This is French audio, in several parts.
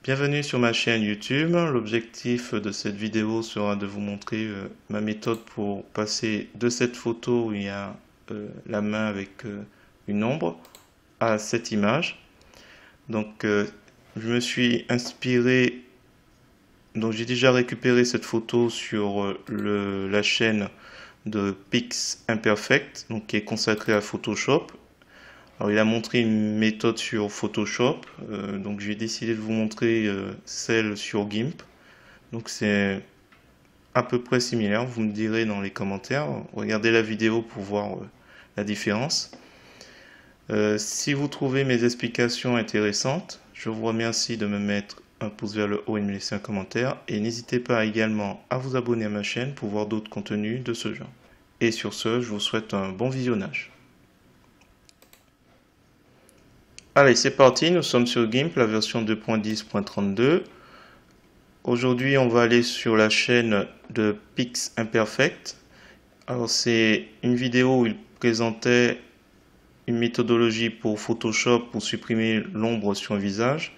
Bienvenue sur ma chaîne YouTube. L'objectif de cette vidéo sera de vous montrer ma méthode pour passer de cette photo où il y a la main avec une ombre à cette image. Donc je me suis inspiré, donc j'ai déjà récupéré cette photo sur la chaîne de Pix Imperfect, donc qui est consacrée à Photoshop. Alors, il a montré une méthode sur Photoshop, donc j'ai décidé de vous montrer celle sur GIMP. Donc c'est à peu près similaire, vous me direz dans les commentaires. Regardez la vidéo pour voir la différence. Si vous trouvez mes explications intéressantes, je vous remercie de me mettre un pouce vers le haut et de me laisser un commentaire. Et n'hésitez pas également à vous abonner à ma chaîne pour voir d'autres contenus de ce genre. Et sur ce, je vous souhaite un bon visionnage. Allez, c'est parti, nous sommes sur GIMP, la version 2.10.32. Aujourd'hui, on va aller sur la chaîne de Pix Imperfect. Alors, c'est une vidéo où il présentait une méthodologie pour Photoshop pour supprimer l'ombre sur un visage.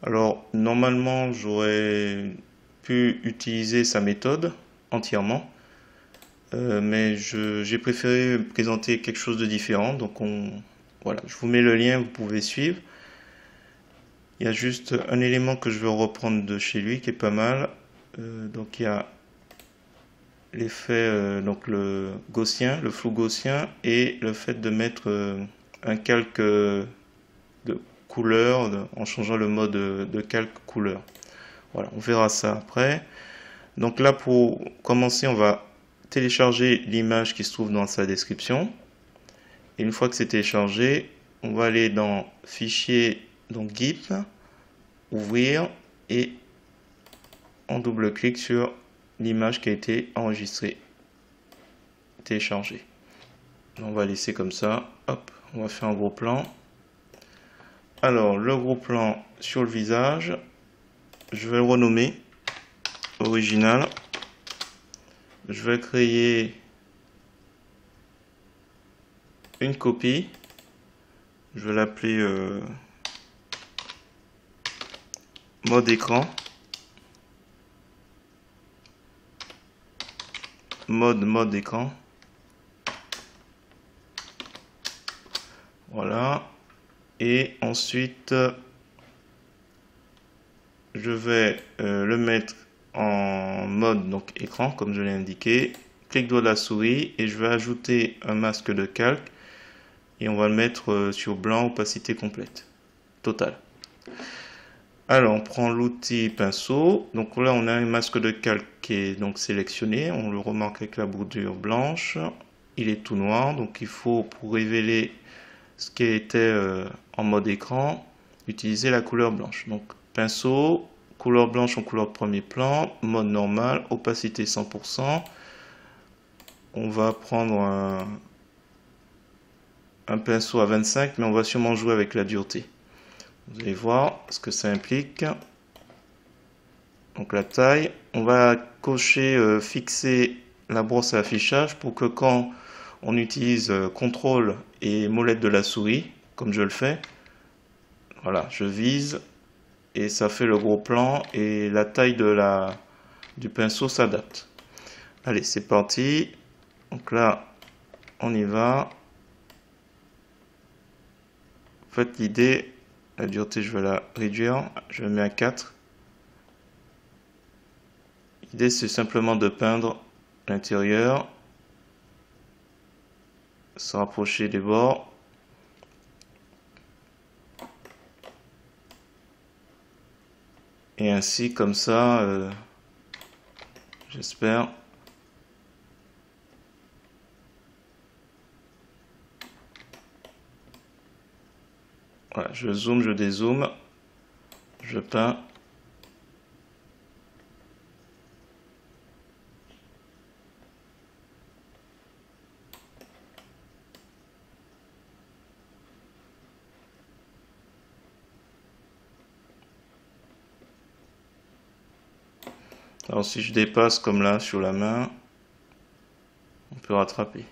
Alors, normalement, j'aurais pu utiliser sa méthode entièrement, mais j'ai préféré présenter quelque chose de différent. Donc, voilà, je vous mets le lien, vous pouvez suivre. Il y a juste un élément que je veux reprendre de chez lui qui est pas mal. Donc il y a l'effet, donc le gaussien, le flou gaussien et le fait de mettre un calque de couleur en changeant le mode de calque couleur. Voilà, on verra ça après. Donc là, pour commencer, on va télécharger l'image qui se trouve dans sa description. Et une fois que c'est téléchargé, on va aller dans Fichier, donc GIMP, Ouvrir, et on double-clique sur l'image qui a été enregistrée, téléchargée. On va laisser comme ça. Hop, on va faire un gros plan. Alors, le gros plan sur le visage, je vais le renommer original. Je vais créer une copie. Je vais l'appeler mode écran. Mode écran. Voilà. Et ensuite, je vais le mettre en mode donc écran comme je l'ai indiqué. Clic droit de la souris et je vais ajouter un masque de calque et on va le mettre sur blanc, opacité complète, totale. Alors on prend l'outil pinceau, donc là on a un masque de calque qui est donc sélectionné, on le remarque avec la bordure blanche, il est tout noir, donc il faut pour révéler ce qui était en mode écran, utiliser la couleur blanche. Donc pinceau, couleur blanche en couleur de premier plan, mode normal, opacité 100%. On va prendre un pinceau à 25, mais on va sûrement jouer avec la dureté. Vous allez voir ce que ça implique. Donc la taille, on va cocher fixer la brosse à affichage pour que quand on utilise contrôle et molette de la souris, comme je le fais, voilà, je vise et ça fait le gros plan et la taille du pinceau s'adapte. Allez, c'est parti. Donc là, on y va. En fait, l'idée, la dureté, je vais la réduire. Je la mets à 4. L'idée, c'est simplement de peindre l'intérieur, se rapprocher des bords. Et ainsi, comme ça, j'espère. Voilà, je zoome, je dézoome, je peins. Alors si je dépasse comme là sur la main, on peut rattraper.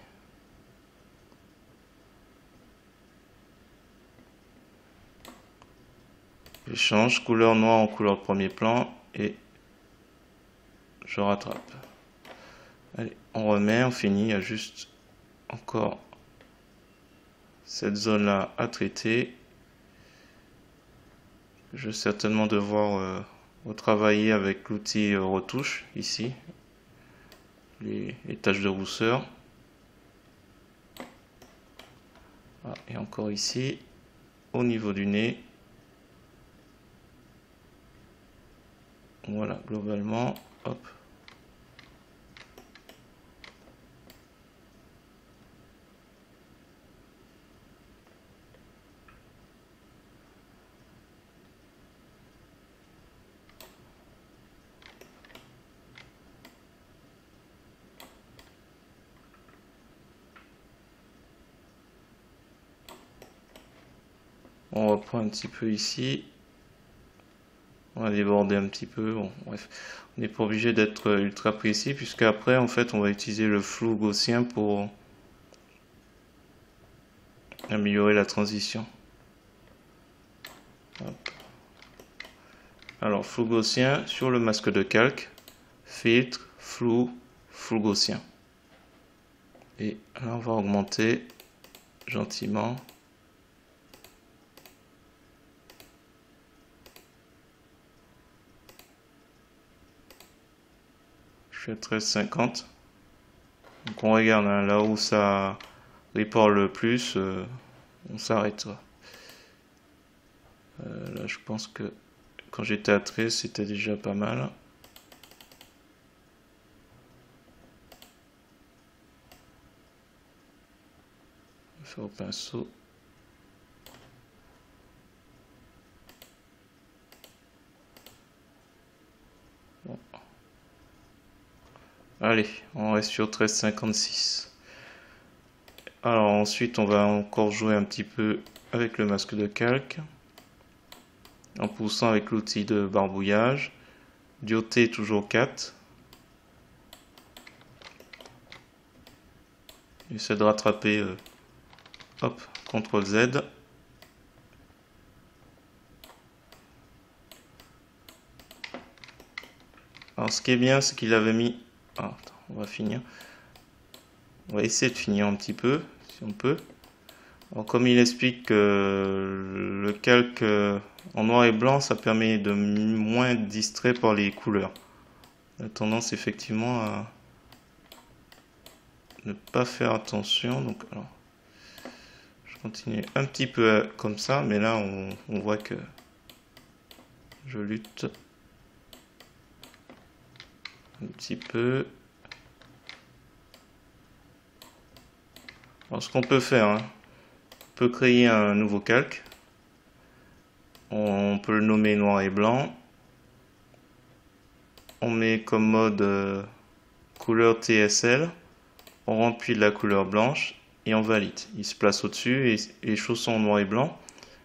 change couleur noire en couleur premier plan et je rattrape. Allez, on remet, on finit, il y a juste encore cette zone là à traiter. Je vais certainement devoir retravailler avec l'outil retouche ici, les taches de rousseur. Ah, et encore ici, au niveau du nez. Voilà, globalement, hop. On reprend un petit peu ici. On va déborder un petit peu. Bon, bref, on n'est pas obligé d'être ultra précis puisque après, en fait, on va utiliser le flou gaussien pour améliorer la transition. Hop. Alors, flou gaussien sur le masque de calque, filtre, flou, flou gaussien. Et là, on va augmenter gentiment. Je fais 13,50. Donc on regarde hein, là où ça répare le plus, on s'arrête. Là, je pense que quand j'étais à 13, c'était déjà pas mal. On va faire au pinceau. Bon. Allez, on reste sur 13,56. Alors ensuite, on va encore jouer un petit peu avec le masque de calque. En poussant avec l'outil de barbouillage. Dioté toujours 4. J'essaie de rattraper, hop, CTRL Z. Alors ce qui est bien, c'est qu'il avait mis... Ah, attends, on va finir. On va essayer de finir un petit peu, si on peut. Alors, comme il explique que le calque en noir et blanc, ça permet de moins être distrait par les couleurs. On a tendance effectivement à ne pas faire attention. Donc, alors, je continue un petit peu comme ça, mais là, on voit que je lutte un petit peu. Alors, ce qu'on peut faire, hein, on peut créer un nouveau calque. On peut le nommer noir et blanc. On met comme mode couleur TSL. On remplit de la couleur blanche et on valide. Il se place au-dessus et les choses sont en noir et blanc.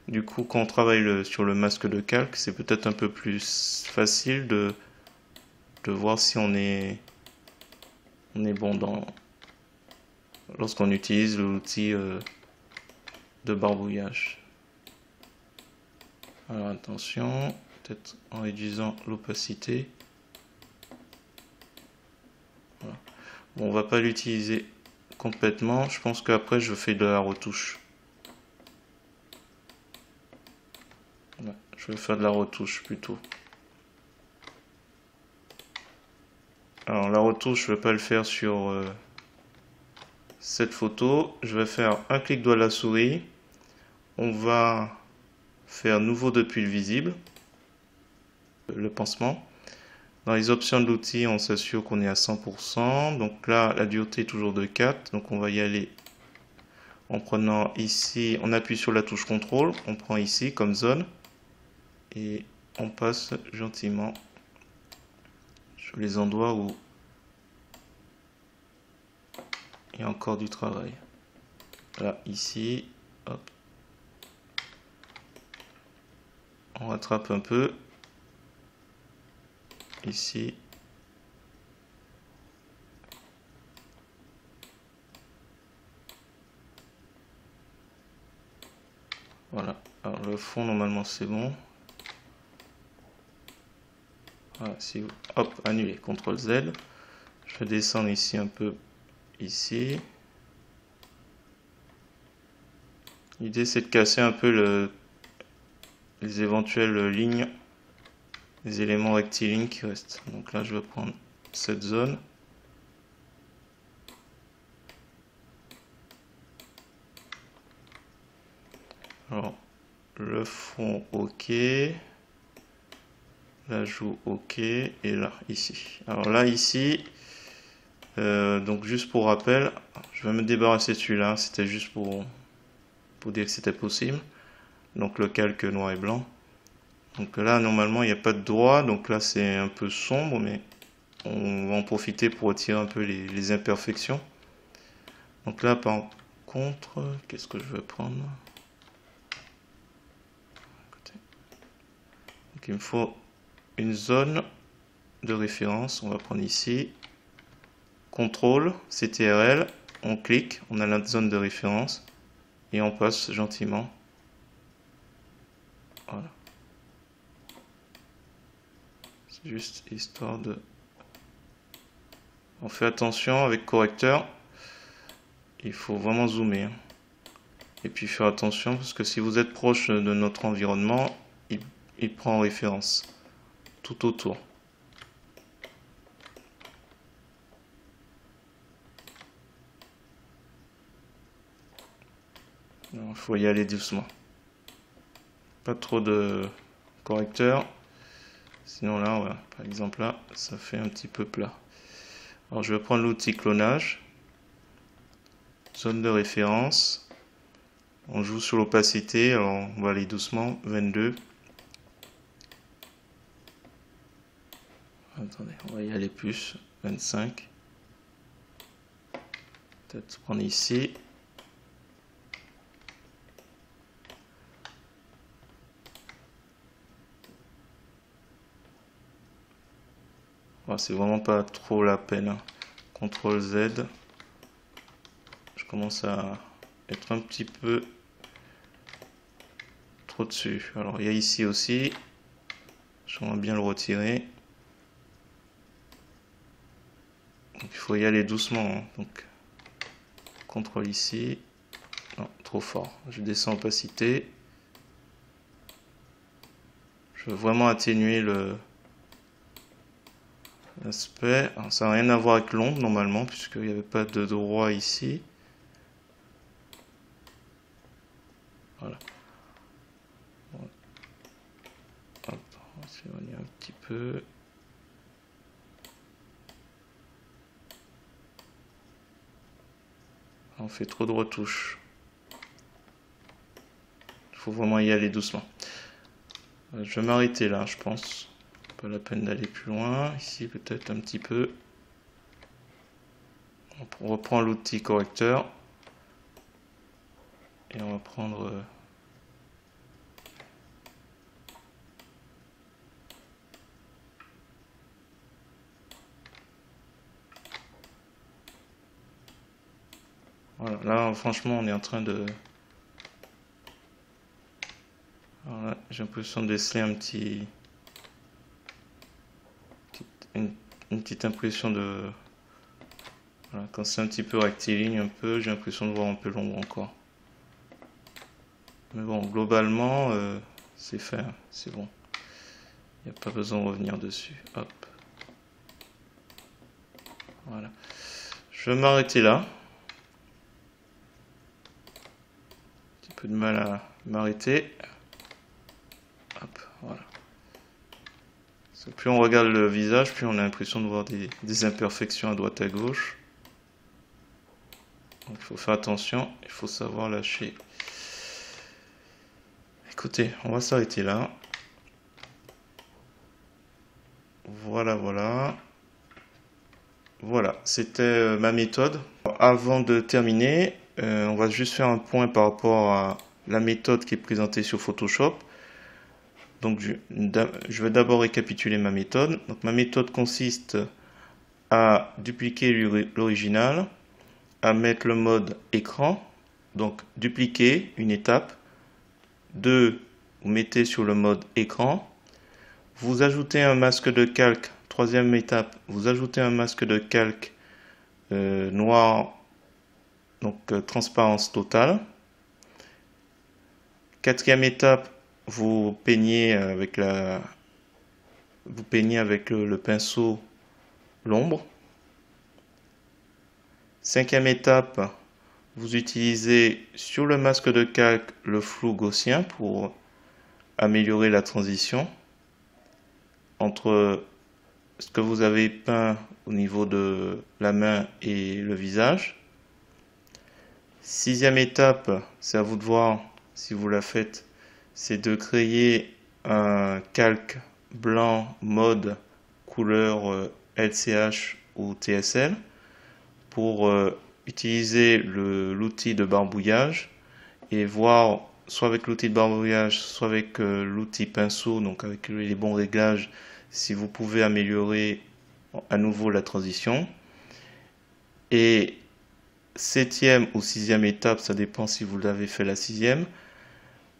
Du coup, quand on travaille sur le masque de calque, c'est peut-être un peu plus facile de voir si on est bon lorsqu'on utilise l'outil de barbouillage. Alors attention, peut-être en réduisant l'opacité. Voilà. Bon, on va pas l'utiliser complètement. Je pense qu'après je fais de la retouche. Ouais, je vais faire de la retouche plutôt. Alors la retouche, je ne vais pas le faire sur cette photo. Je vais faire un clic droit de la souris. On va faire nouveau depuis le visible, le pansement. Dans les options de l'outil, on s'assure qu'on est à 100%. Donc là, la dureté est toujours de 4. Donc on va y aller en prenant ici, on appuie sur la touche contrôle, on prend ici comme zone et on passe gentiment sur les endroits où il y a encore du travail. Là, ici, hop. On rattrape un peu. Ici. Voilà. Alors le fond, normalement, c'est bon. Voilà, si vous, hop, annuler, CTRL Z. Je vais descendre ici un peu, ici. L'idée c'est de casser un peu les éventuelles lignes, les éléments rectilignes qui restent. Donc là je vais prendre cette zone. Alors le fond OK, l'ajout OK et là ici. Alors là ici, donc juste pour rappel, je vais me débarrasser de celui-là, c'était juste pour dire que c'était possible. Donc le calque noir et blanc. Donc là normalement il n'y a pas de droit, donc là c'est un peu sombre, mais on va en profiter pour retirer un peu les imperfections. Donc là par contre, qu'est-ce que je vais prendre? Donc il me faut une zone de référence, on va prendre ici. CTRL, CTRL, on clique, on a la zone de référence et on passe gentiment. Voilà. C'est juste histoire de... On fait attention avec correcteur, il faut vraiment zoomer. Et puis faire attention parce que si vous êtes proche de notre environnement, il prend en référence tout autour. Il faut y aller doucement. Pas trop de correcteur. Sinon là, voilà, par exemple là, ça fait un petit peu plat. Alors je vais prendre l'outil clonage. Zone de référence. On joue sur l'opacité. Alors on va aller doucement. 22. Attendez, on va y aller plus. 25. Peut-être prendre ici. Oh, c'est vraiment pas trop la peine. Hein. CTRL Z. Je commence à être un petit peu trop dessus. Alors il y a ici aussi. J'aimerais bien le retirer. Donc, il faut y aller doucement. Hein. Donc CTRL ici. Non, trop fort. Je descends opacité. Je veux vraiment atténuer l'aspect. Ça n'a rien à voir avec l'ombre normalement, puisqu'il n'y avait pas de droit ici. Voilà. Hop, on va s'éloigner un petit peu. On fait trop de retouches. Il faut vraiment y aller doucement. Je vais m'arrêter là, je pense. Pas la peine d'aller plus loin. Ici, peut-être un petit peu. On reprend l'outil correcteur. Et on va prendre... Voilà, là franchement on est en train de... Voilà, j'ai l'impression de laisser une petite impression de... Voilà, quand c'est un petit peu rectiligne un peu, j'ai l'impression de voir un peu l'ombre encore. Mais bon, globalement, c'est fait, hein, c'est bon. Il n'y a pas besoin de revenir dessus. Hop. Voilà. Je vais m'arrêter là. Un petit peu de mal à m'arrêter. Hop, voilà. Parce que plus on regarde le visage, plus on a l'impression de voir des imperfections à droite à gauche. Donc il faut faire attention, il faut savoir lâcher. Écoutez, on va s'arrêter là. Voilà, voilà. Voilà, c'était ma méthode. Avant de terminer, on va juste faire un point par rapport à la méthode qui est présentée sur Photoshop. Donc je vais d'abord récapituler ma méthode. Donc ma méthode consiste à dupliquer l'original, à mettre le mode écran, donc dupliquer une étape. 2, vous mettez sur le mode écran. Vous ajoutez un masque de calque. Troisième étape, vous ajoutez un masque de calque noir, donc transparence totale. Quatrième étape, vous peignez avec le pinceau l'ombre. Cinquième étape, vous utilisez sur le masque de calque le flou gaussien pour améliorer la transition entre ce que vous avez peint au niveau de la main et le visage. Sixième étape, c'est à vous de voir si vous la faites, c'est de créer un calque blanc mode couleur LCH ou TSL pour utiliser l'outil de barbouillage et voir soit avec l'outil de barbouillage, soit avec l'outil pinceau, donc avec les bons réglages, si vous pouvez améliorer à nouveau la transition. Et septième ou sixième étape, ça dépend si vous l'avez fait la sixième,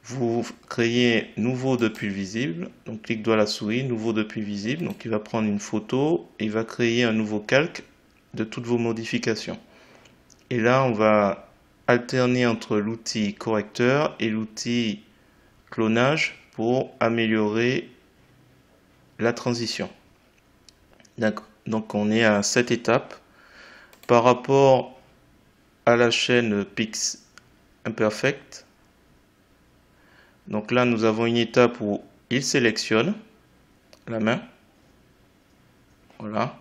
vous créez nouveau depuis le visible, donc clic droit à la souris, nouveau depuis visible, donc il va prendre une photo et il va créer un nouveau calque de toutes vos modifications. Et là, on va alterner entre l'outil correcteur et l'outil clonage pour améliorer la transition. D'accord. Donc on est à cette étape. Par rapport à la chaîne Pix Imperfect, donc là nous avons une étape où il sélectionne la main. Voilà.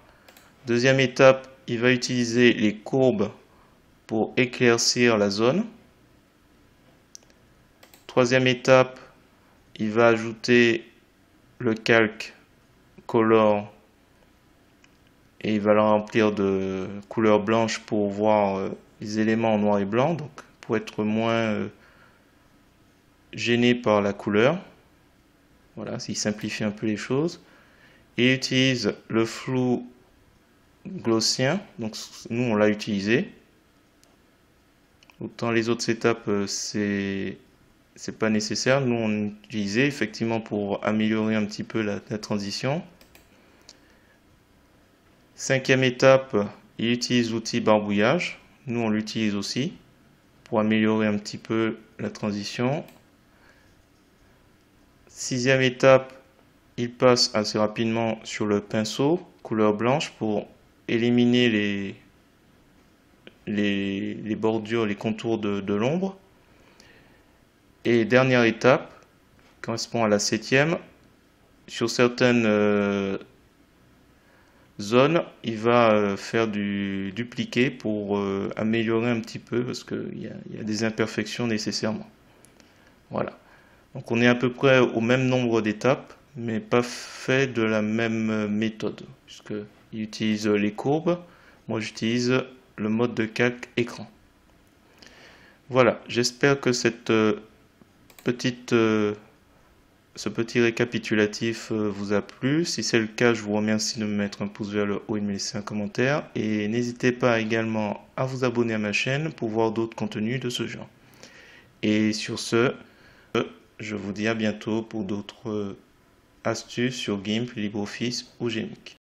Deuxième étape, il va utiliser les courbes pour éclaircir la zone. Troisième étape, il va ajouter le calque color et il va le remplir de couleur blanche pour voir les éléments en noir et blanc, donc pour être moins gêné par la couleur. Voilà, il simplifie un peu les choses. Il utilise le flou gaussien, donc nous on l'a utilisé. Autant les autres étapes c'est pas nécessaire, nous on utilisait effectivement pour améliorer un petit peu la transition. Cinquième étape, il utilise l'outil barbouillage, nous on l'utilise aussi pour améliorer un petit peu la transition. Sixième étape, il passe assez rapidement sur le pinceau couleur blanche pour éliminer les bordures, les contours de l'ombre. Et dernière étape, correspond à la septième, sur certaines zones, il va faire du dupliqué pour améliorer un petit peu parce qu'il y a des imperfections nécessairement. Voilà. Donc on est à peu près au même nombre d'étapes, mais pas fait de la même méthode, puisqu'il utilise les courbes, moi j'utilise le mode de calque écran. Voilà, j'espère que ce petit récapitulatif vous a plu. Si c'est le cas, je vous remercie de me mettre un pouce vers le haut et de me laisser un commentaire. Et n'hésitez pas également à vous abonner à ma chaîne pour voir d'autres contenus de ce genre. Et sur ce, je vous dis à bientôt pour d'autres astuces sur GIMP, LibreOffice ou GMX.